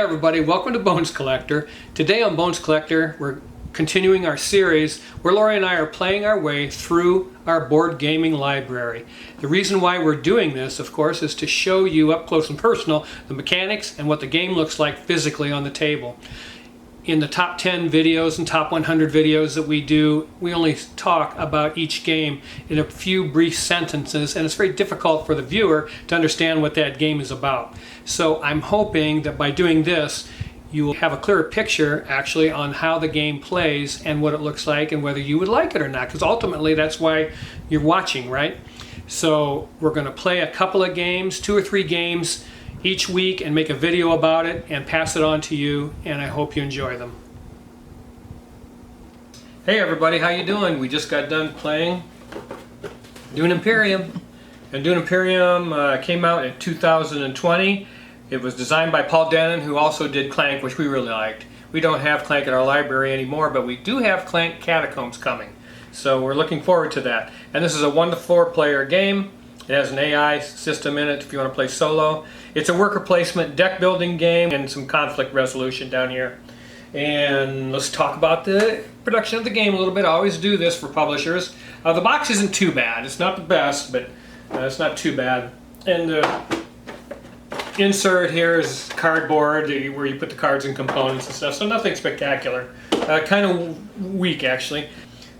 everybody, welcome to Bones Collector. Today on Bones Collector we're continuing our series where Lori and I are playing our way through our board gaming library. The reason why we're doing this, of course, is to show you up close and personal the mechanics and what the game looks like physically on the table. In the top 10 videos and top 100 videos that we do, we only talk about each game in a few brief sentences, and it's very difficult for the viewer to understand what that game is about. So I'm hoping that by doing this, you will have a clearer picture actually on how the game plays and what it looks like and whether you would like it or not, because ultimately that's why you're watching, right? So we're going to play a couple of games, 2 or 3 games each week, and make a video about it and pass it on to you, and I hope you enjoy them. Hey everybody, how you doing? We just got done playing Dune Imperium, and Dune Imperium came out in 2020. It was designed by Paul Denon, who also did Clank, which we really liked. We don't have Clank in our library anymore, but we do have Clank Catacombs coming, so we're looking forward to that. And this is a 1 to 4 player game. It has an AI system in it if you want to play solo. It's a worker placement deck building game and some conflict resolution down here. And let's talk about the production of the game a little bit. I always do this for publishers. The box isn't too bad. It's not the best, but it's not too bad. And the insert here is cardboard where you put the cards and components and stuff, so nothing spectacular. Kind of weak, actually.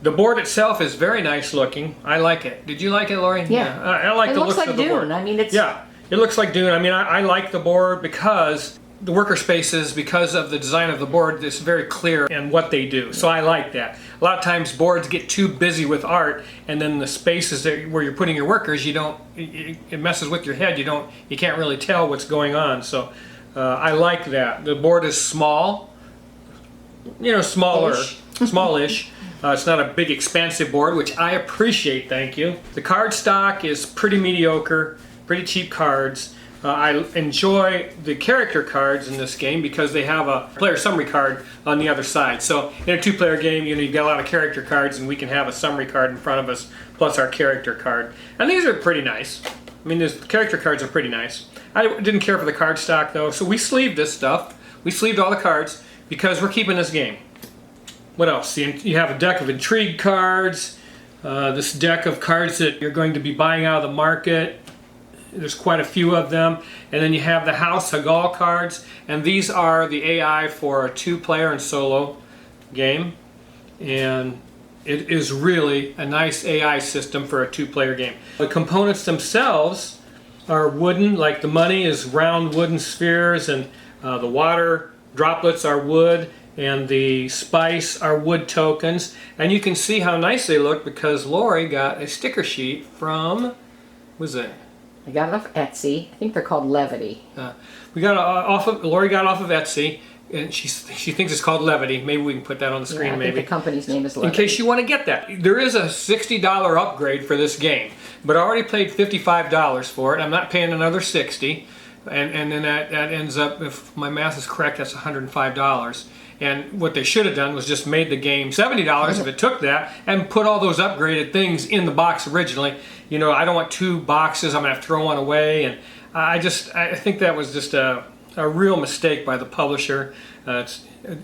The board itself is very nice looking. I like it. Did you like it, Lori? Yeah. I like the looks of the board. I mean, it's... Yeah, it looks like Dune. I mean, I like the board because the worker spaces, because of the design of the board, it's very clear in what they do. So I like that. A lot of times boards get too busy with art, and then the spaces where you're putting your workers, it messes with your head. You can't really tell what's going on. So I like that. The board is small, smallish. It's not a big expansive board, which I appreciate, thank you. The card stock is pretty mediocre, pretty cheap cards. I enjoy the character cards in this game because they have a player summary card on the other side. So in a 2-player game, you've got a lot of character cards, and we can have a summary card in front of us plus our character card. And these are pretty nice. I mean, the character cards are pretty nice. I didn't care for the card stock though, so we sleeved this stuff. We sleeved all the cards because we're keeping this game. What else? You have a deck of intrigue cards, this deck of cards that you're going to be buying out of the market. There's quite a few of them. And then you have the House Hagal cards, and these are the AI for a 2-player and solo game. And it is really a nice AI system for a 2-player game. The components themselves are wooden, like the money is round wooden spheres, and the water droplets are wood, and the spice are wood tokens. And you can see how nice they look because Lori got a sticker sheet from, what was it? I got it off Etsy. I think they're called Levity. Lori got it off of Etsy, and she thinks it's called Levity. Maybe we can put that on the screen. Yeah, I think the company's name is Levity. In case you want to get that. There is a $60 upgrade for this game, but I already paid $55 for it. I'm not paying another $60, and then that ends up, if my math is correct, that's $105. And what they should have done was just made the game $70 if it took that, and put all those upgraded things in the box originally. I don't want 2 boxes. I'm gonna have to throw one away, and I think that was just a real mistake by the publisher.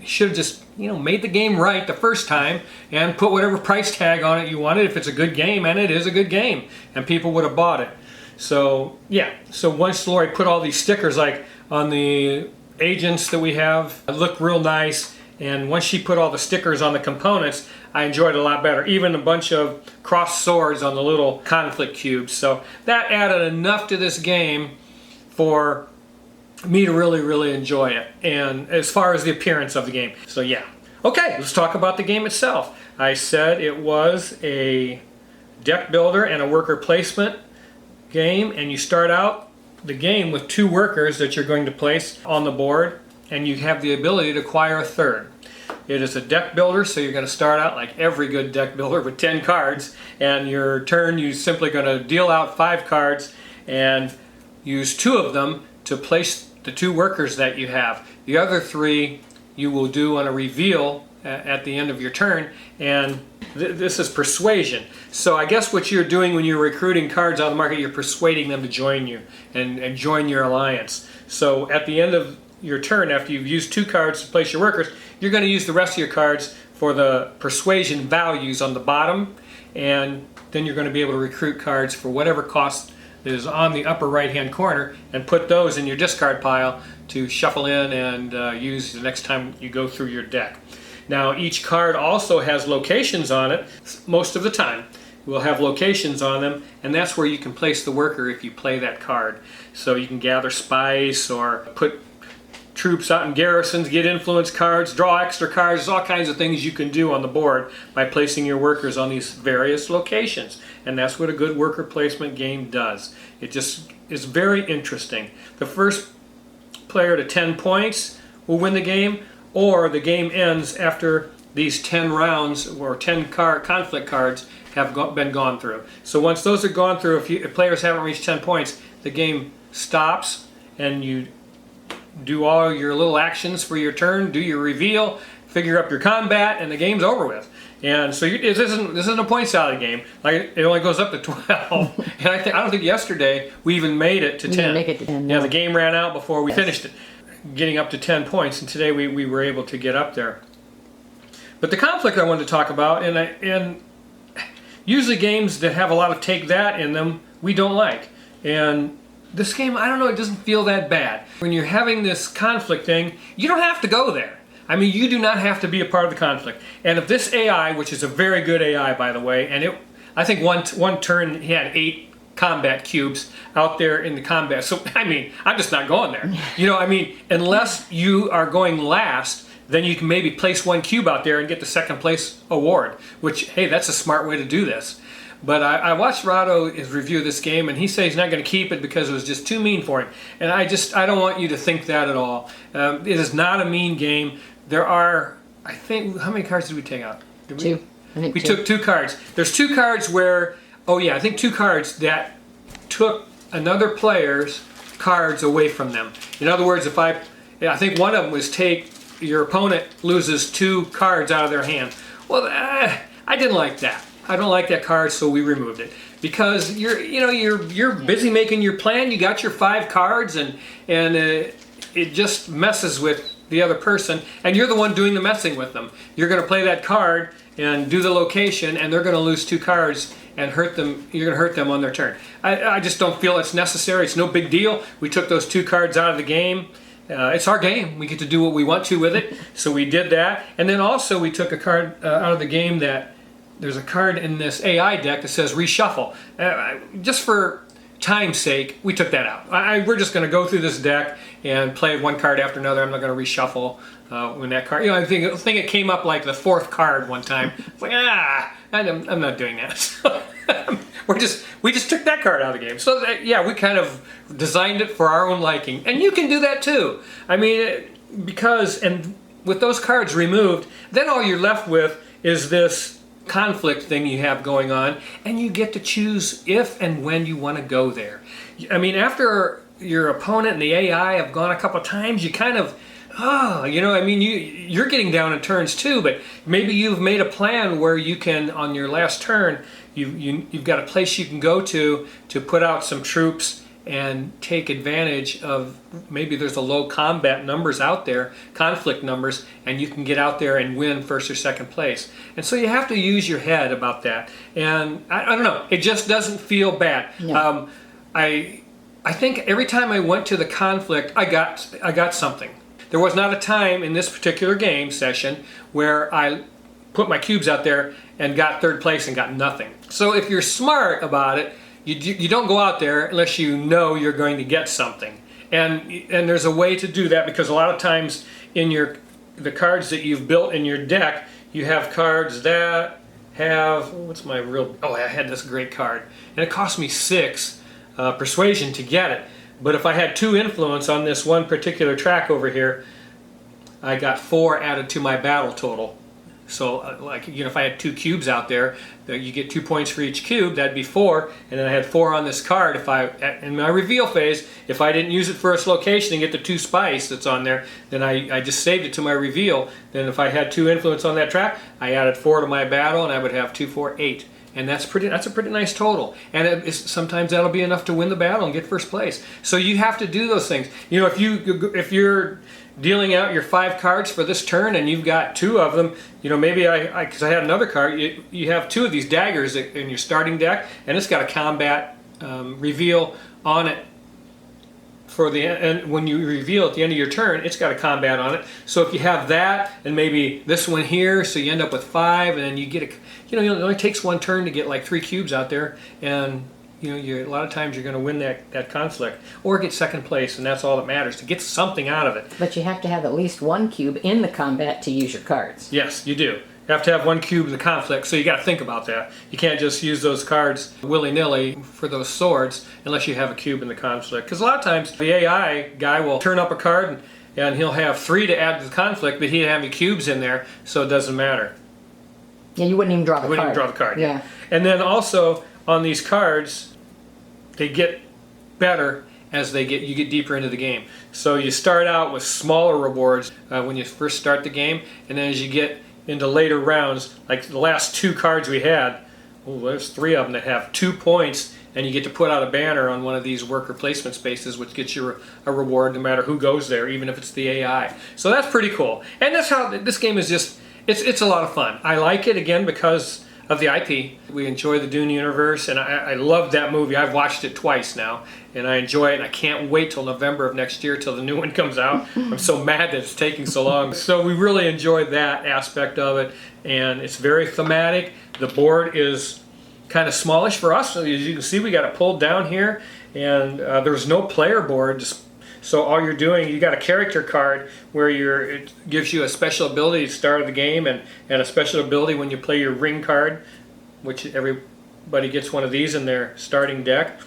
Should have just made the game right the first time and put whatever price tag on it you wanted if it's a good game, and it is a good game, and people would have bought it. So yeah. So once Lori put all these stickers like on the agents that we have, look real nice, and once she put all the stickers on the components, I enjoyed it a lot better. Even a bunch of crossed swords on the little conflict cubes. So that added enough to this game for me to really, really enjoy it, and as far as the appearance of the game. So yeah. Okay, let's talk about the game itself. I said it was a deck builder and a worker placement game, and you start out the game with 2 workers that you're going to place on the board, and you have the ability to acquire a 3rd. It is a deck builder, so you're going to start out like every good deck builder with 10 cards, and your turn you're simply going to deal out 5 cards and use 2 of them to place the 2 workers that you have. The other 3 you will do on a reveal at the end of your turn, and this is persuasion. So I guess what you're doing when you're recruiting cards on the market, you're persuading them to join you and join your alliance. So at the end of your turn, after you've used 2 cards to place your workers, you're going to use the rest of your cards for the persuasion values on the bottom, and then you're going to be able to recruit cards for whatever cost is on the upper right hand corner and put those in your discard pile to shuffle in and use the next time you go through your deck. Now each card also has locations on it. Most of the time will have locations on them, and that's where you can place the worker if you play that card. So you can gather spice or put troops out in garrisons, get influence cards, draw extra cards. There's all kinds of things you can do on the board by placing your workers on these various locations. And that's what a good worker placement game does. It just is very interesting. The first player to 10 points will win the game, or the game ends after these 10 rounds or 10 conflict cards have been gone through. So once those are gone through, if players haven't reached 10 points, the game stops and you do all your little actions for your turn, do your reveal, figure up your combat, and the game's over with. And so this isn't a point salad game. Like, it only goes up to 12. And I don't think yesterday we even made it to 10. didn't make it to 10, Yeah, no. the game ran out before we finished it, getting up to 10 points. And today we were able to get up there. But the conflict I wanted to talk about, and usually games that have a lot of take that in them, we don't like. And this game, I don't know, it doesn't feel that bad. When you're having this conflict thing, you don't have to go there. I mean, you do not have to be a part of the conflict. And if this AI, which is a very good AI, by the way, and I think one turn he had 8 combat cubes out there in the combat. So, I mean, I'm just not going there. You know, I mean, unless you are going last, then you can maybe place 1 cube out there and get the second place award, which, hey, that's a smart way to do this. But I watched Rado his review of this game, and he says he's not going to keep it because it was just too mean for him. And I don't want you to think that at all. It is not a mean game. There are, I think, how many cards did we take out? Did we? 2. I think We 2. took 2 cards. There's 2 cards where, oh yeah, I think 2 cards that took another player's cards away from them. In other words, I think one of them was your opponent loses 2 cards out of their hand. Well, I didn't like that. I don't like that card, so we removed it. Because you're busy making your plan. You got your 5 cards, and it just messes with the other person, and you're the one doing the messing with them. You're going to play that card and do the location, and they're going to lose 2 cards and hurt them. You're going to hurt them on their turn. I just don't feel it's necessary. It's no big deal. We took those 2 cards out of the game. It's our game. We get to do what we want to with it, so we did that. And then also we took a card out of the game that there's a card in this AI deck that says reshuffle. Just for time's sake, we took that out. We're just going to go through this deck and play 1 card after another. I'm not going to reshuffle when that card. I think it came up like the 4th card one time. It's like I'm not doing that. So, we just took that card out of the game. So yeah, we kind of designed it for our own liking, and you can do that too. I mean, and with those cards removed, then all you're left with is this conflict thing you have going on, and you get to choose if and when you want to go there. I mean, after your opponent and the AI have gone a couple times, you kind of, you're getting down in turns too, but maybe you've made a plan where you can, on your last turn, you've got a place you can go to put out some troops and take advantage of, maybe there's a low combat numbers out there, conflict numbers, and you can get out there and win 1st or 2nd place. And so you have to use your head about that. And I don't know, it just doesn't feel bad. No. I think every time I went to the conflict, I got something. There was not a time in this particular game session where I put my cubes out there and got 3rd place and got nothing. So if you're smart about it, you don't go out there unless you know you're going to get something. And there's a way to do that, because a lot of times in the cards that you've built in your deck, you have cards that have, I had this great card, and it cost me 6 persuasion to get it. But if I had 2 influence on this one particular track over here, I got 4 added to my battle total. So, if I had 2 cubes out there, you get 2 points for each cube. That'd be 4, and then I had 4 on this card. In my reveal phase, if I didn't use it for its location and get the 2 spice that's on there, then I just saved it to my reveal. Then if I had 2 influence on that track, I added 4 to my battle, and I would have 2, 4, 8. and that's a pretty nice total. And sometimes that'll be enough to win the battle and get first place. So you have to do those things. You know, if you're dealing out your 5 cards for this turn and you've got 2 of them, you know, maybe because I had another card, you have 2 of these daggers in your starting deck, and it's got a combat reveal on it. And when you reveal at the end of your turn, it's got a combat on it. So if you have that and maybe this one here, so you end up with 5, and then you get it only takes 1 turn to get like 3 cubes out there, and you know, a lot of times you're going to win that conflict or get second place, and that's all that matters, to get something out of it. But you have to have at least 1 cube in the combat to use your cards. Yes, you do. You have to have 1 cube in the conflict, so you got to think about that. You can't just use those cards willy-nilly for those swords unless you have a cube in the conflict. Because a lot of times the AI guy will turn up a card and he'll have 3 to add to the conflict, but he didn't have any cubes in there, so it doesn't matter. Yeah, you wouldn't even draw the card. Wouldn't even draw the card. Yeah. And then also on these cards, they get better as you get deeper into the game. So you start out with smaller rewards when you first start the game, and then as you get into later rounds, like the last 2 cards we had, there's 3 of them that have 2 points, and you get to put out a banner on one of these worker placement spaces, which gets you a reward no matter who goes there, even if it's the AI. So that's pretty cool. And that's how this game is just, it's a lot of fun. I like it, again, because of the IP. We enjoy the Dune universe, and I love that movie. I've watched it twice now, and I enjoy it, and I can't wait till November of next year till the new one comes out. I'm so mad that it's taking so long. So we really enjoyed that aspect of it, and it's very thematic. The board is kind of smallish for us. So as you can see, we got it pulled down here, and there's no player board. So all you're doing, you got a character card where it gives you a special ability at the start of the game, and a special ability when you play your ring card, which everybody gets one of these in their starting deck,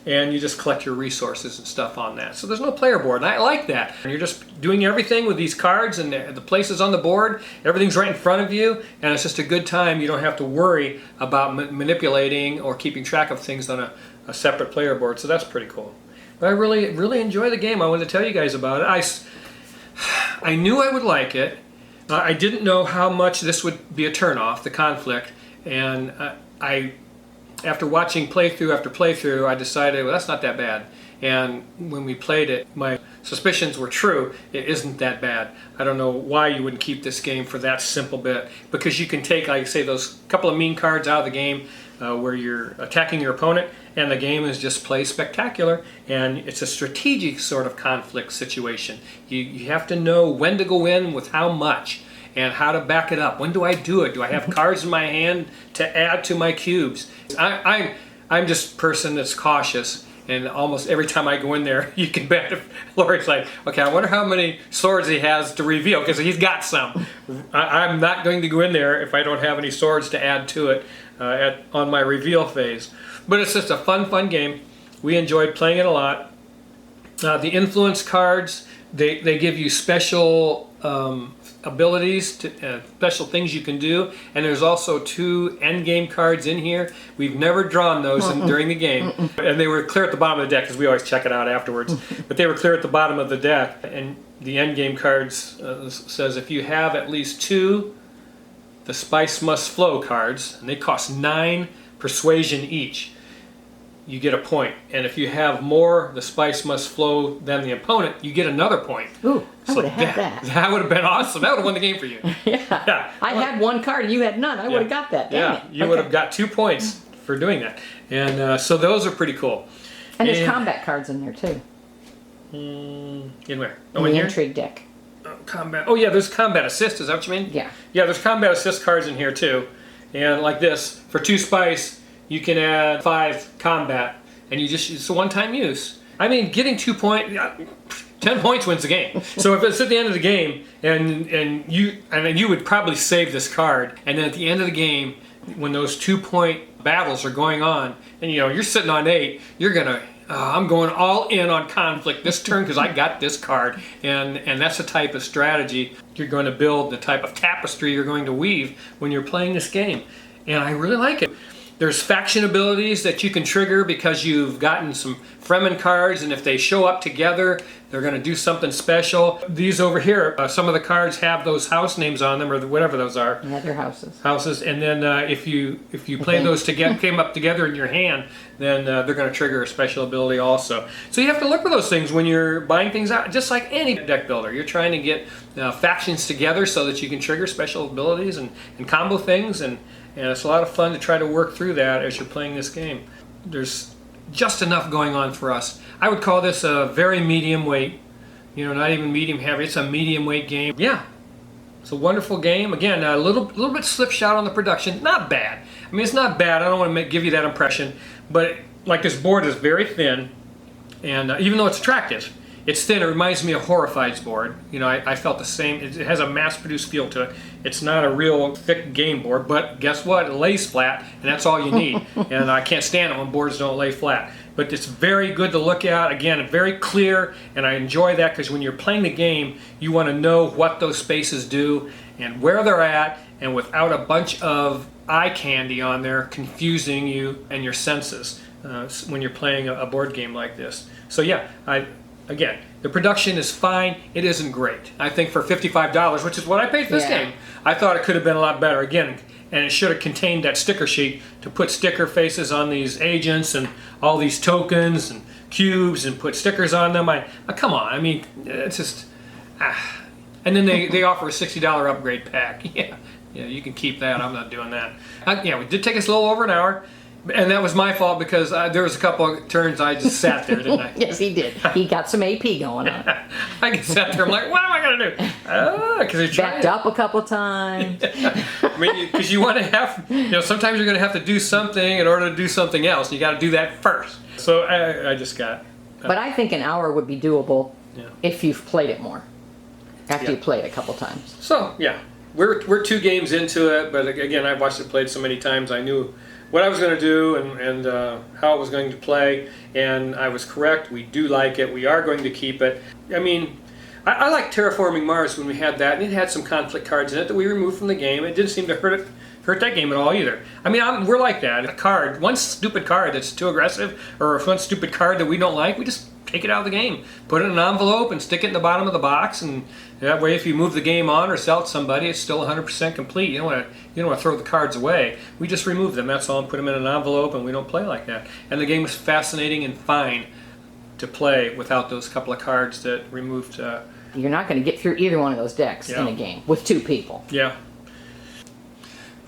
and you just collect your resources and stuff on that. So there's no player board, and I like that. And you're just doing everything with these cards, and the places on the board, everything's right in front of you, and it's just a good time. You don't have to worry about manipulating or keeping track of things on a separate player board, so that's pretty cool. But I really, really enjoy the game. I wanted to tell you guys about it. I knew I would like it. I didn't know how much this would be a turnoff, the conflict. And after watching playthrough after playthrough, I decided, well, that's not that bad. And when we played it, my suspicions were true. It isn't that bad. I don't know why you wouldn't keep this game for that simple bit. Because you can take, like I say, those couple of mean cards out of the game where you're attacking your opponent, and the game is just play spectacular, and it's a strategic sort of conflict situation. You have to know when to go in with how much and how to back it up. When do I do it? Do I have cards in my hand to add to my cubes? I'm just a person that's cautious, and almost every time I go in there, you can bet if Lori's like, okay, I wonder how many swords he has to reveal, because he's got some. I'm not going to go in there if I don't have any swords to add to it on my reveal phase. But it's just a fun game. We enjoyed playing it a lot. The influence cards, they give you special abilities, special things you can do, and there's also 2 endgame cards in here. We've never drawn those during the game, and they were clear at the bottom of the deck because we always check it out afterwards. But they were clear at the bottom of the deck, and the endgame cards says if you have at least 2 the Spice Must Flow cards, and they cost 9 persuasion each, you get a point. And if you have more the Spice Must Flow than the opponent, you get another point. Ooh, I would have had that. That would have been awesome. That would have won the game for you. Yeah. I had 1 card and you had none. I would have got that. Dang it. You would have got 2 points for doing that. And so those are pretty cool. And there's combat cards in there too. In where? In the intrigue deck. Combat. Oh yeah, there's combat assist. Is that what you mean? Yeah. Yeah, there's combat assist cards in here too. And like this, for 2 spice, you can add 5 combat, and it's a one-time use. I mean, getting 10 points wins the game. So if it's at the end of the game, and you would probably save this card, and then at the end of the game, when those 2-point battles are going on, and you're sitting on 8, you're gonna. I'm going all in on conflict this turn because I got this card, and that's the type of strategy you're going to build, the type of tapestry you're going to weave when you're playing this game, and I really like it. There's faction abilities that you can trigger because you've gotten some Fremen cards, and if they show up together, they're going to do something special. These over here, some of the cards have those house names on them, or whatever those are. Yeah, they're houses. Houses, and then if you play those together, came up together in your hand, then they're going to trigger a special ability also. So you have to look for those things when you're buying things out, just like any deck builder. You're trying to get factions together so that you can trigger special abilities and combo things, and it's a lot of fun to try to work through that as you're playing this game. There's just enough going on for us. I would call this a very medium weight, not even medium heavy. It's a medium weight game. Yeah, it's a wonderful game. Again, a little bit slipshod on the production. Not bad. I mean, it's not bad. I don't want to give you that impression, but like this board is very thin, and even though it's attractive, it's thin. It reminds me of Horrified's board. I felt the same. It has a mass-produced feel to it. It's not a real thick game board, but guess what? It lays flat, and that's all you need. And I can't stand it when boards don't lay flat. But it's very good to look at. Again, very clear, and I enjoy that because when you're playing the game, you want to know what those spaces do and where they're at, and without a bunch of eye candy on there confusing you and your senses when you're playing a board game like this. So yeah, Again, the production is fine. It isn't great. I think for $55, which is what I paid for this game, I thought it could have been a lot better. Again, and it should have contained that sticker sheet to put sticker faces on these agents and all these tokens and cubes and put stickers on them. Come on. I mean, it's just... And then they offer a $60 upgrade pack. Yeah, you can keep that. I'm not doing that. We did take us a little over an hour. And that was my fault because there was a couple of turns I just sat there, didn't I? Yes, he did. He got some AP going on. I just sat there. I'm like, what am I going to do? Because backed up a couple times. I mean, because you want to have, sometimes you're going to have to do something in order to do something else. You got to do that first. So I just got. But I think an hour would be doable if you've played it more. After you play it a couple times. So yeah, we're 2 games into it, but again, I've watched it played so many times. I knew what I was going to do and how it was going to play, and I was correct. We do like it. We are going to keep it. I mean, I like Terraforming Mars when we had that, and it had some conflict cards in it that we removed from the game. It didn't seem to hurt that game at all either. I mean, we're like that. One stupid card that's too aggressive, or one stupid card that we don't like, we just take it out of the game, put it in an envelope, and stick it in the bottom of the box, and that way, if you move the game on or sell it to somebody, it's still 100% complete. You don't want to throw the cards away. We just remove them. That's all, and put them in an envelope, and we don't play like that. And the game is fascinating and fine to play without those couple of cards that removed. You're not going to get through either one of those decks in a game with 2 people. Yeah.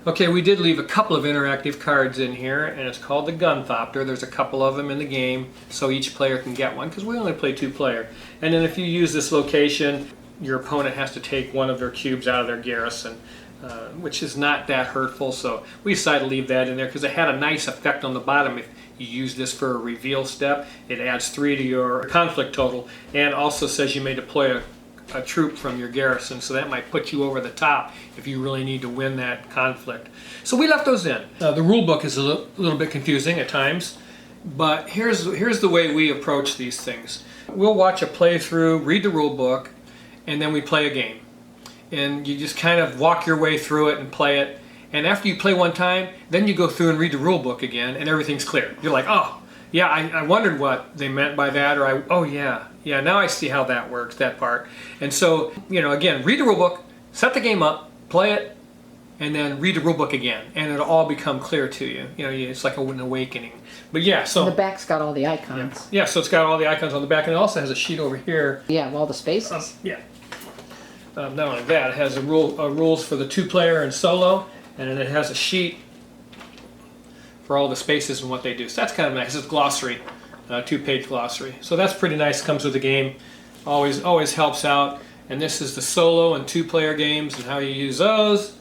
Okay, we did leave a couple of interactive cards in here, and it's called the Gunthopter. There's a couple of them in the game, so each player can get one, because we only play 2-player. And then if you use this location, your opponent has to take one of their cubes out of their garrison, which is not that hurtful, so we decided to leave that in there because it had a nice effect on the bottom. If you use this for a reveal step, it adds 3 to your conflict total, and also says you may deploy a troop from your garrison, so that might put you over the top if you really need to win that conflict. So we left those in. The rule book is a little bit confusing at times, but here's the way we approach these things. We'll watch a playthrough, read the rule book, and then we play a game. And you just kind of walk your way through it and play it. And after you play one time, then you go through and read the rule book again, and everything's clear. You're like, oh, yeah, I wondered what they meant by that, or oh yeah, now I see how that works, that part. And so, again, read the rule book, set the game up, play it, and then read the rule book again, and it'll all become clear to you. It's like an awakening. But yeah, so... And the back's got all the icons. Yeah, so it's got all the icons on the back, and it also has a sheet over here. Yeah, of all the spaces. Not only that, it has rules for the 2-player and solo, and then it has a sheet for all the spaces and what they do. So that's kind of nice. It's a glossary, 2-page glossary. So that's pretty nice. Comes with the game. Always helps out. And this is the solo and 2-player games and how you use those.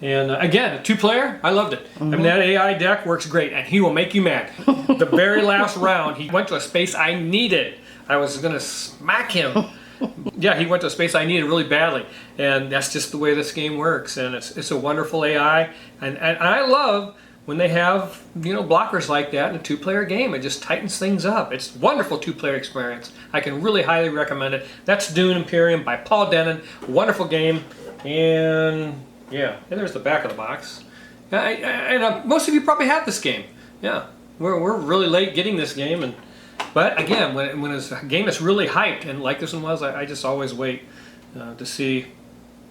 And again, a 2-player, I loved it. I mean, that AI deck works great, and he will make you mad. The very last round, he went to a space I needed. I was going to smack him. Yeah, he went to a space I needed really badly, and that's just the way this game works. And it's a wonderful AI, and I love when they have blockers like that in a 2-player game. It just tightens things up. It's a wonderful 2-player experience. I can really highly recommend it. That's Dune Imperium by Paul Dennen. Wonderful game, and yeah, and there's the back of the box. Most of you probably have this game. Yeah, we're really late getting this game, but again, when it's a game that's really hyped, and like this one was, I just always wait to see,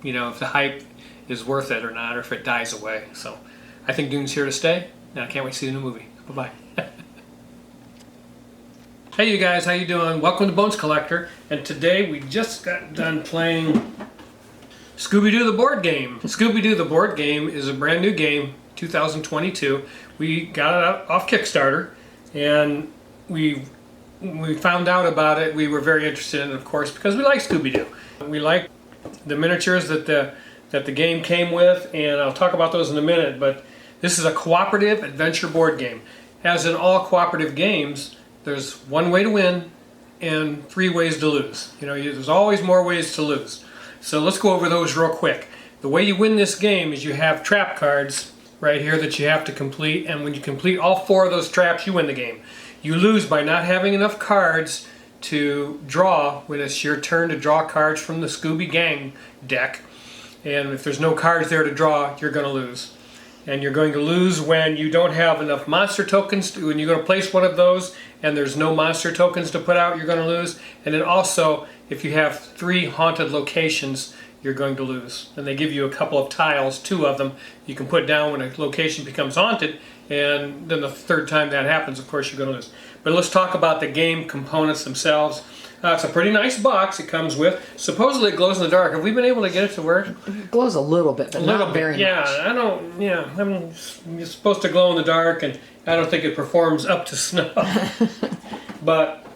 if the hype is worth it or not, or if it dies away. So I think Dune's here to stay, and I can't wait to see the new movie. Bye bye. Hey you guys, how you doing? Welcome to Bones Collector, and today we just got done playing Scooby-Doo the board game. Scooby-Doo the board game is a brand new game, 2022. We got it out off Kickstarter, and we found out about it. We were very interested in it, of course, because we like Scooby-Doo. We like the miniatures that the game came with, and I'll talk about those in a minute, but this is a cooperative adventure board game. As in all cooperative games, there's one way to win and 3 ways to lose. There's always more ways to lose. So let's go over those real quick. The way you win this game is you have trap cards right here that you have to complete, and when you complete all 4 of those traps, you win the game. You lose by not having enough cards to draw when it's your turn to draw cards from the Scooby Gang deck. And if there's no cards there to draw, you're going to lose. And you're going to lose when you don't have enough monster tokens. When you're going to place one of those and there's no monster tokens to put out, you're going to lose. And then also, if you have 3 haunted locations, you're going to lose. And they give you a couple of tiles, 2 of them, you can put down when a location becomes haunted. And then the 3rd time that happens, of course, you're going to lose. But let's talk about the game components themselves. It's a pretty nice box it comes with. Supposedly it glows in the dark. Have we been able to get it to work? It glows a little bit, but not very much. Yeah, it's supposed to glow in the dark, and I don't think it performs up to snuff. But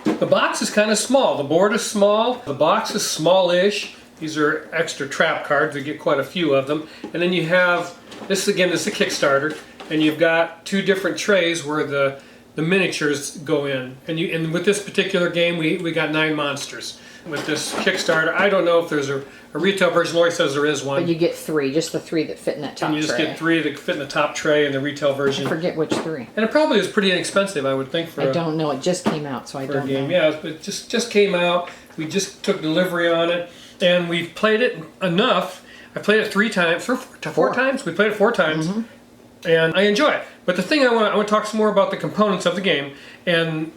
the box is kind of small. The board is small. The box is smallish. These are extra trap cards. We get quite a few of them. And then you have, this is a Kickstarter, and you've got 2 different trays where the miniatures go in. And with this particular game, we got 9 monsters. With this Kickstarter, I don't know if there's a retail version. Lori says there is one. But you get 3, just the 3 that fit in that top tray. And you just get 3 that fit in the top tray in the retail version. I forget which 3. And it probably is pretty inexpensive, I would think, for I don't know. It just came out, so I don't know. Yeah, it just came out. We just took delivery on it, and we've played it enough. I played it 3 times, 4 times. We played it 4 times. Mm-hmm. And I enjoy it. But the thing I want to talk some more about the components of the game. And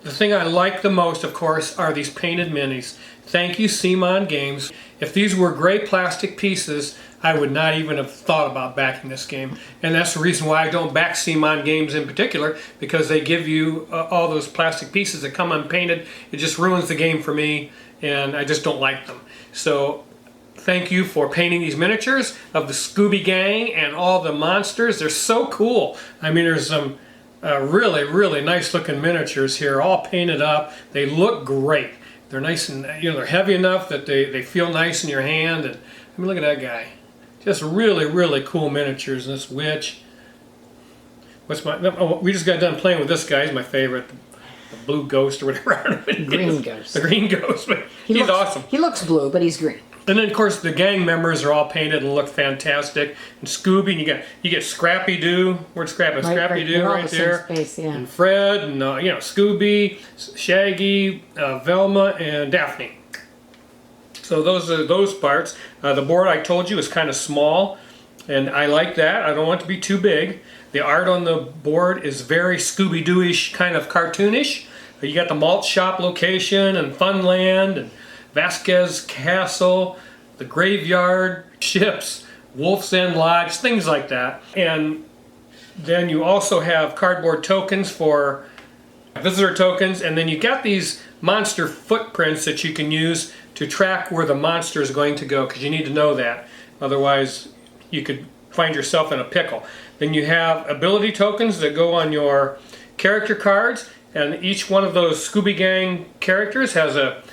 the thing I like the most, of course, are these painted minis. Thank you, Simon Games. If these were gray plastic pieces, I would not even have thought about backing this game. And that's the reason why I don't back Simon Games in particular, because they give you all those plastic pieces that come unpainted. It just ruins the game for me, and I just don't like them. So thank you for painting these miniatures of the Scooby Gang and all the monsters. They're so cool. I mean, there's some really, really nice looking miniatures here, all painted up. They look great. They're nice and, they're heavy enough that they feel nice in your hand. And I mean, look at that guy. Just really, really cool miniatures. And this witch. We just got done playing with this guy. He's my favorite. The blue ghost or whatever. Green ghost. The green ghost. He's awesome. He looks blue, but he's green. And then, of course, the gang members are all painted and look fantastic. And Scooby, and you get Scrappy-Doo. Where's Scrappy? Scrappy-Doo right there. Space, yeah. And Fred, and Scooby, Shaggy, Velma, and Daphne. So those are those parts. The board, I told you, is kind of small, and I like that. I don't want it to be too big. The art on the board is very Scooby-Doo-ish, kind of cartoonish. You got the malt shop location and Funland and Vasquez Castle, the graveyard, ships, Wolf's End Lodge, things like that. And then you also have cardboard tokens for visitor tokens, and then you got these monster footprints that you can use to track where the monster is going to go, because you need to know that. Otherwise, you could find yourself in a pickle. Then you have ability tokens that go on your character cards, and each one of those Scooby Gang characters has a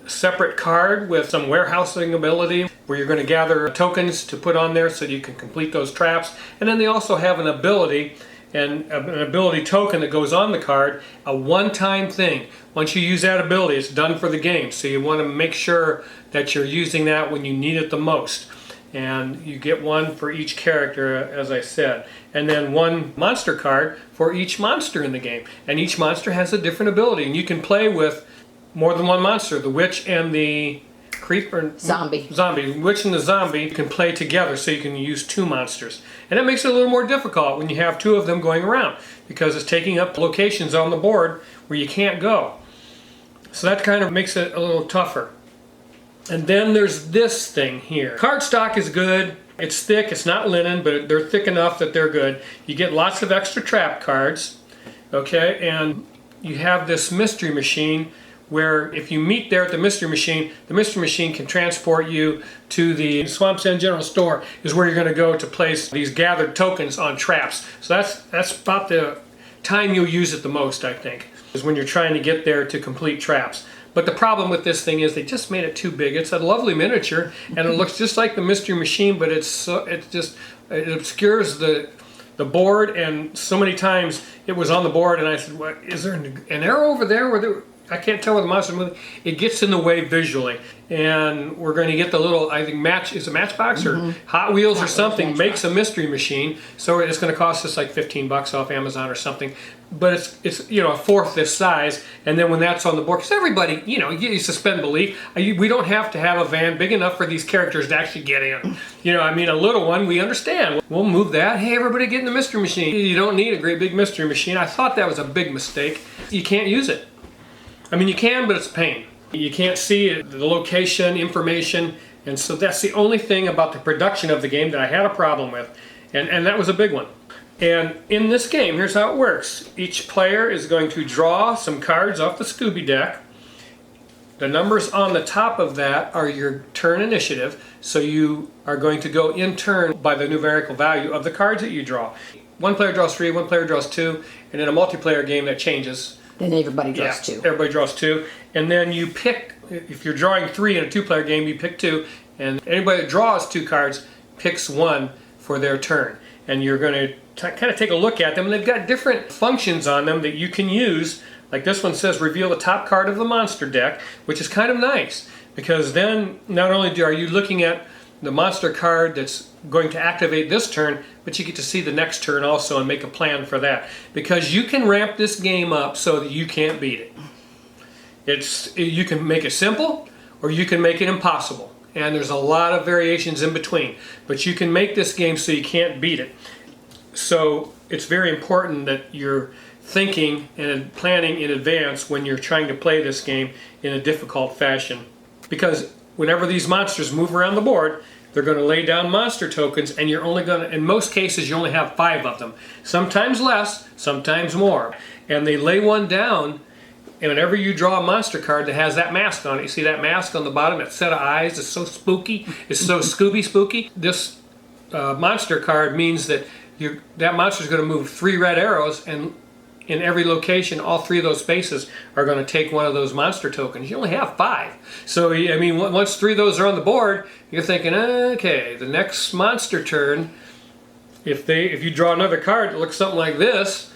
separate card with some warehousing ability where you're going to gather tokens to put on there so you can complete those traps. And then they also have an ability and an ability token that goes on the card, a one-time thing. Once you use that ability, it's done for the game. So you want to make sure that you're using that when you need it the most. And you get one for each character, as I said. And then one monster card for each monster in the game. And each monster has a different ability. And you can play with more than one monster. The witch and the creeper, Zombie. Witch and the zombie can play together, so you can use 2 monsters. And that makes it a little more difficult when you have 2 of them going around, because it's taking up locations on the board where you can't go. So that kind of makes it a little tougher. And then there's this thing here. Cardstock is good. It's thick, it's not linen, but they're thick enough that they're good. You get lots of extra trap cards, okay? And you have this mystery machine where if you meet there at the mystery machine can transport you to the Swamp's End General Store, is where you're going to go to place these gathered tokens on traps. So that's about the time you'll use it the most, I think, is when you're trying to get there to complete traps. But the problem with this thing is they just made it too big. It's a lovely miniature, and it looks just like the mystery machine, but it obscures the board. And so many times it was on the board, and I said, "What is there an arrow over there where there?" I can't tell where the monster's moving. It gets in the way visually, and we're going to get the little, I think, Matchbox or Hot Wheels or something makes a mystery machine, so it's going to cost us like $15 off Amazon or something. But it's a fourth this size, and then when that's on the board, because everybody, you suspend belief. We don't have to have a van big enough for these characters to actually get in. A little one, we understand. We'll move that. Hey, everybody get in the mystery machine. You don't need a great big mystery machine. I thought that was a big mistake. You can't use it. You can, but it's a pain. You can't see it, the location, information, and so that's the only thing about the production of the game that I had a problem with, and that was a big one. And in this game, here's how it works. Each player is going to draw some cards off the Scooby deck. The numbers on the top of that are your turn initiative, so you are going to go in turn by the numerical value of the cards that you draw. One player draws 3, one player draws 2, and in a multiplayer game that changes. Then everybody draws 2. Everybody draws 2. And then you pick, if you're drawing 3 in a 2-player game, you pick 2. And anybody that draws 2 cards picks 1 for their turn. And you're going to kind of take a look at them. And they've got different functions on them that you can use. Like this one says, reveal the top card of the monster deck, which is kind of nice. Because then not only are you looking at the monster card that's going to activate this turn, but you get to see the next turn also and make a plan for that. Because you can ramp this game up so that you can't beat it. You can make it simple, or you can make it impossible. And there's a lot of variations in between. But you can make this game so you can't beat it. So it's very important that you're thinking and planning in advance when you're trying to play this game in a difficult fashion. Because whenever these monsters move around the board, they're going to lay down monster tokens, and you're only going to, in most cases, you only have 5 of them. Sometimes less, sometimes more. And they lay one down, and whenever you draw a monster card that has that mask on it, you see that mask on the bottom, that set of eyes, it's so spooky, it's so Scooby spooky. This monster card means that that monster is going to move 3 red arrows, and in every location, all 3 of those spaces are going to take one of those monster tokens. You only have 5. So, once 3 of those are on the board, you're thinking, okay, the next monster turn, if you draw another card that looks something like this,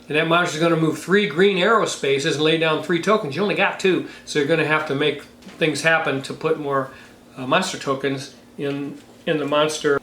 and that monster is going to move 3 green arrow spaces and lay down 3 tokens, you only got 2. So you're going to have to make things happen to put more monster tokens in the monster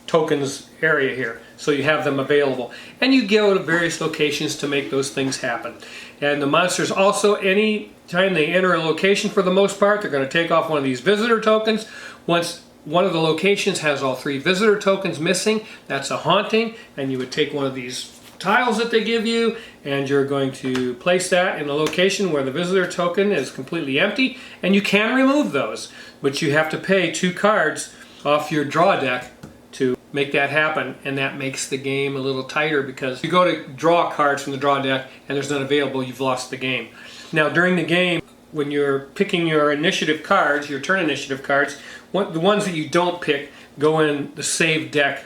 tokens area here, so you have them available, and you go to various locations to make those things happen. And the monsters also, any time they enter a location, for the most part, they're going to take off one of these visitor tokens. Once one of the locations has all 3 visitor tokens missing, that's a haunting, and you would take one of these tiles that they give you, and you're going to place that in a location where the visitor token is completely empty, and you can remove those, but you have to pay 2 cards off your draw deck to make that happen, and that makes the game a little tighter, because if you go to draw cards from the draw deck and there's none available, you've lost the game. Now during the game, when you're picking your initiative cards, your turn initiative cards, the ones that you don't pick go in the save deck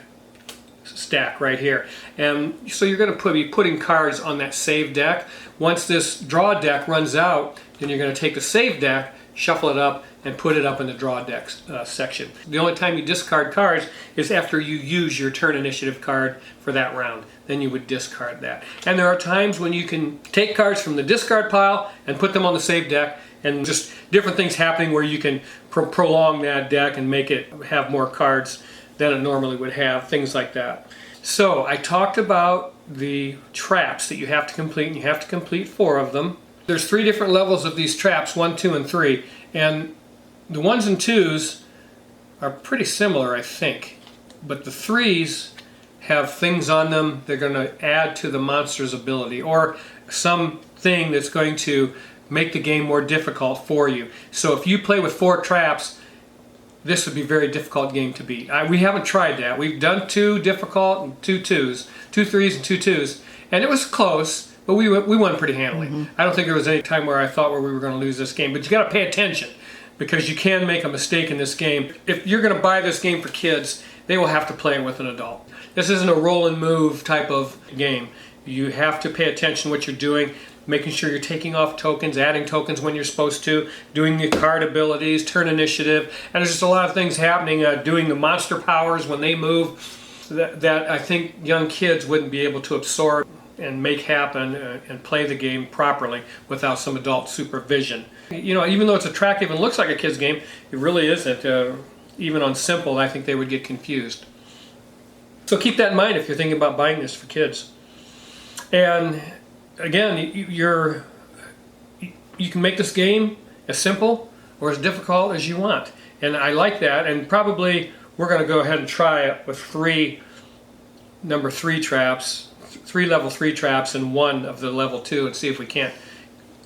stack right here. And so you're going to be putting cards on that save deck. Once this draw deck runs out, then you're going to take the save deck, shuffle it up, and put it up in the draw deck section. The only time you discard cards is after you use your turn initiative card for that round. Then you would discard that. And there are times when you can take cards from the discard pile and put them on the save deck, and just different things happening where you can prolong that deck and make it have more cards than it normally would have, things like that. So I talked about the traps that you have to complete, and you have to complete 4 of them. There's 3 different levels of these traps, 1, 2, and 3. And the 1s and 2s are pretty similar, I think, but the 3s have things on them they're going to add to the monster's ability, or something that's going to make the game more difficult for you. So if you play with 4 traps, this would be a very difficult game to beat. We haven't tried that. We've done 2 difficult and 2 2s, 2 3s and 2 2s, and it was close, but we won pretty handily. I don't think there was any time where I thought we were going to lose this game, but you got to pay attention, because you can make a mistake in this game. If you're going to buy this game for kids, they will have to play it with an adult. This isn't a roll and move type of game. You have to pay attention to what you're doing, making sure you're taking off tokens, adding tokens when you're supposed to, doing the card abilities, turn initiative, and there's just a lot of things happening, doing the monster powers when they move that I think young kids wouldn't be able to absorb and make happen and play the game properly without some adult supervision. You know, even though it's attractive and looks like a kid's game, it really isn't. Even on simple, I think they would get confused. So keep that in mind if you're thinking about buying this for kids. And again, you can make this game as simple or as difficult as you want. And I like that, and probably we're going to go ahead and try it with 3 number 3 traps, 3 level 3 traps and 1 of the level 2, and see if we can't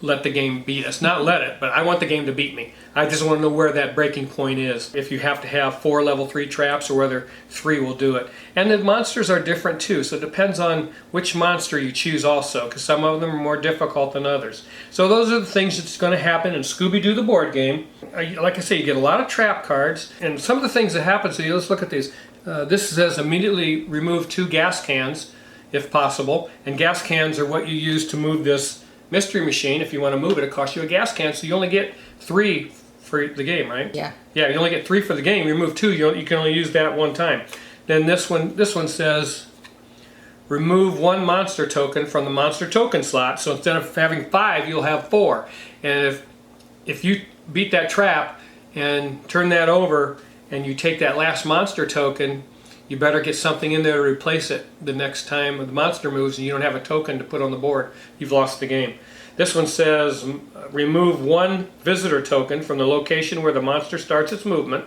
let the game beat us. Not let it, but I want the game to beat me. I just want to know where that breaking point is. If you have to have 4 level 3 traps, or whether 3 will do it. And the monsters are different too, so it depends on which monster you choose also, because some of them are more difficult than others. So those are the things that's going to happen in Scooby-Doo the board game. Like I say, you get a lot of trap cards, and some of the things that happen, so let's look at these. This says immediately remove 2 gas cans, if possible. And gas cans are what you use to move this mystery machine. If you want to move it, it costs you a gas can, so you only get 3 for the game, right? Yeah. Yeah, you only get 3 for the game. You remove 2, you can only use that 1 time. Then this one says remove 1 monster token from the monster token slot. So instead of having 5, you'll have 4. And if you beat that trap and turn that over and you take that last monster token, you better get something in there to replace it the next time the monster moves and you don't have a token to put on the board. You've lost the game. This one says remove 1 visitor token from the location where the monster starts its movement.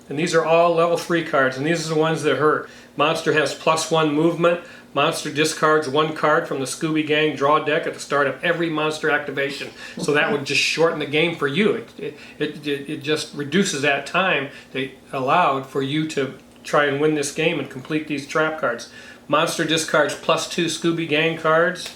And these are all level 3 cards, and these are the ones that hurt. Monster has +1 movement. Monster discards 1 card from the Scooby Gang draw deck at the start of every monster activation. So that would just shorten the game for you. It just reduces that time they allowed for you to try and win this game and complete these trap cards. Monster discards +2 Scooby Gang cards,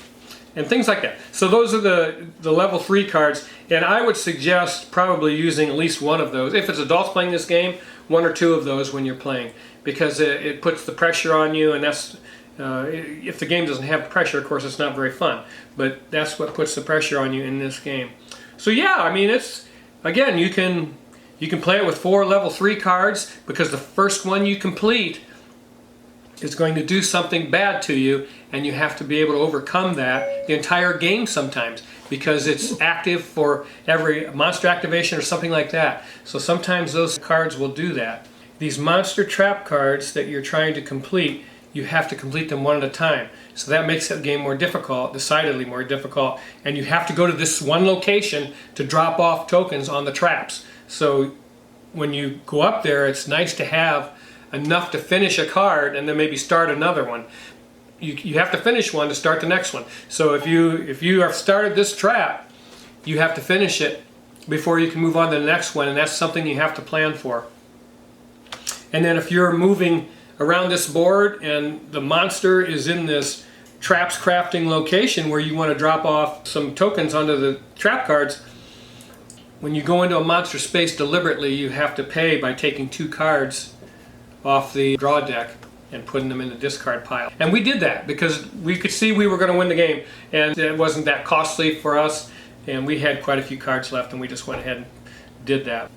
and things like that. So those are the level 3 cards, and I would suggest probably using at least 1 of those. If it's adults playing this game, 1 or 2 of those when you're playing, because it puts the pressure on you, and that's if the game doesn't have pressure, of course, it's not very fun. But that's what puts the pressure on you in this game. So yeah, I mean, it's again, you can play it with 4 level 3 cards, because the first one you complete is going to do something bad to you, and you have to be able to overcome that the entire game sometimes, because it's active for every monster activation or something like that. So sometimes those cards will do that. These monster trap cards that you're trying to complete, you have to complete them 1 at a time. So that makes the game more difficult, decidedly more difficult, and you have to go to this 1 location to drop off tokens on the traps. So when you go up there, it's nice to have enough to finish a card and then maybe start another one. You have to finish one to start the next one. So if you have started this trap, you have to finish it before you can move on to the next one, and that's something you have to plan for. And then if you're moving around this board and the monster is in this traps crafting location where you want to drop off some tokens onto the trap cards, when you go into a monster space deliberately, you have to pay by taking 2 cards off the draw deck and putting them in the discard pile. And we did that because we could see we were going to win the game, and it wasn't that costly for us, and we had quite a few cards left, and we just went ahead and did that.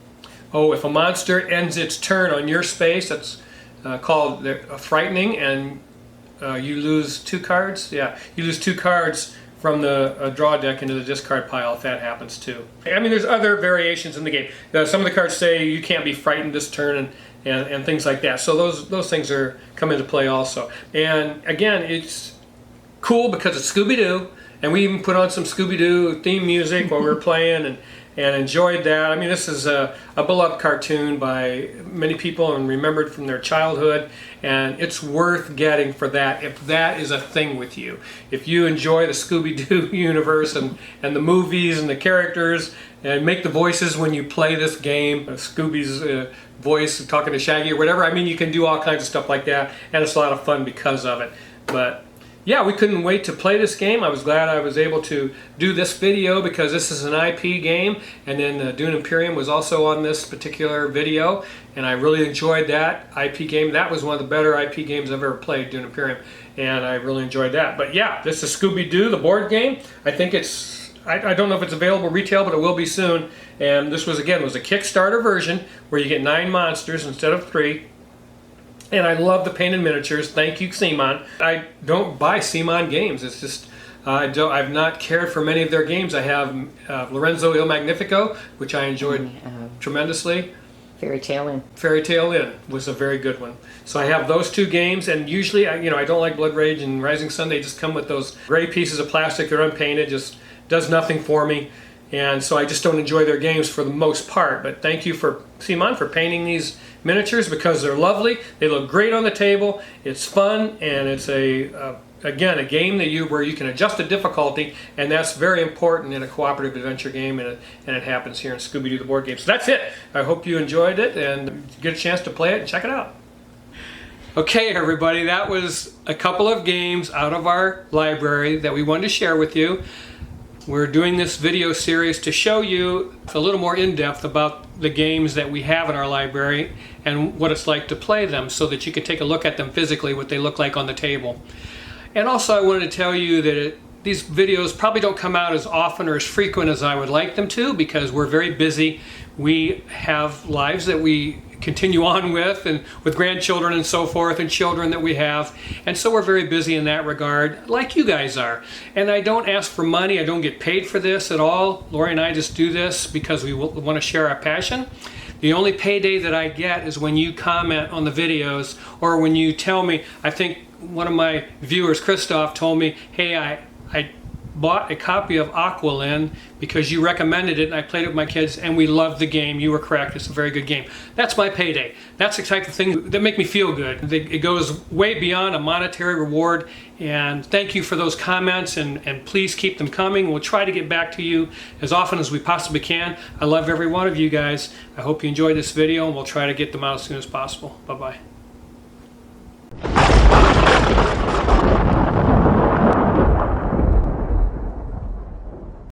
Oh, if a monster ends its turn on your space, that's called frightening, and you lose 2 cards. Yeah, you lose 2 cards from the draw deck into the discard pile if that happens too. I mean, there's other variations in the game. Some of the cards say you can't be frightened this turn, and things like that. So those things come into play also. And again, it's cool because it's Scooby-Doo, and we even put on some Scooby-Doo theme music while we were playing, and enjoyed that. I mean, this is a beloved cartoon by many people and remembered from their childhood, and it's worth getting for that if that is a thing with you. If you enjoy the Scooby-Doo universe and the movies and the characters, and make the voices when you play this game, Scooby's voice talking to Shaggy or whatever. I mean, you can do all kinds of stuff like that, and it's a lot of fun because of it. But yeah, we couldn't wait to play this game. I was glad I was able to do this video because this is an IP game, and then Dune Imperium was also on this particular video, and I really enjoyed that IP game. That was one of the better IP games I've ever played, Dune Imperium, and I really enjoyed that. But yeah, this is Scooby-Doo, the board game. I think it's I don't know if it's available retail, but it will be soon. And this was a Kickstarter version where you get 9 monsters instead of 3. And I love the painted miniatures. Thank you, CMON. I don't buy CMON games. It's just I've not cared for many of their games. I have Lorenzo Il Magnifico, which I enjoyed tremendously. Fairy Tale Inn. Fairy Tale Inn was a very good one. So I have those 2 games, and usually I don't like Blood Rage and Rising Sun. They just come with those gray pieces of plastic. They're unpainted. Just does nothing for me, and so I just don't enjoy their games for the most part. But thank you for CMON for painting these miniatures because they're lovely. They look great on the table. It's fun, and it's again a game where you can adjust the difficulty, and that's very important in a cooperative adventure game, and it happens here in Scooby-Doo the board game. So that's it. I hope you enjoyed it and get a chance to play it and check it out. Okay, everybody, that was a couple of games out of our library that we wanted to share with you. We're doing this video series to show you a little more in-depth about the games that we have in our library and what it's like to play them so that you can take a look at them physically, what they look like on the table. And also I wanted to tell you that these videos probably don't come out as often or as frequent as I would like them to because we're very busy. We have lives that we continue on with, and with grandchildren and so forth, and children that we have, and so we're very busy in that regard, like you guys are. And I don't ask for money. I don't get paid for this at all. Lori and I just do this because we want to share our passion. The only payday that I get is when you comment on the videos or when you tell me. I think one of my viewers, Christoph, told me, hey, I bought a copy of Aqualin because you recommended it and I played it with my kids and we loved the game. You were correct. It's a very good game. That's my payday. That's the type of thing that make me feel good. It goes way beyond a monetary reward, and thank you for those comments, and please keep them coming. We'll try to get back to you as often as we possibly can. I love every one of you guys. I hope you enjoyed this video, and we'll try to get them out as soon as possible. Bye-bye.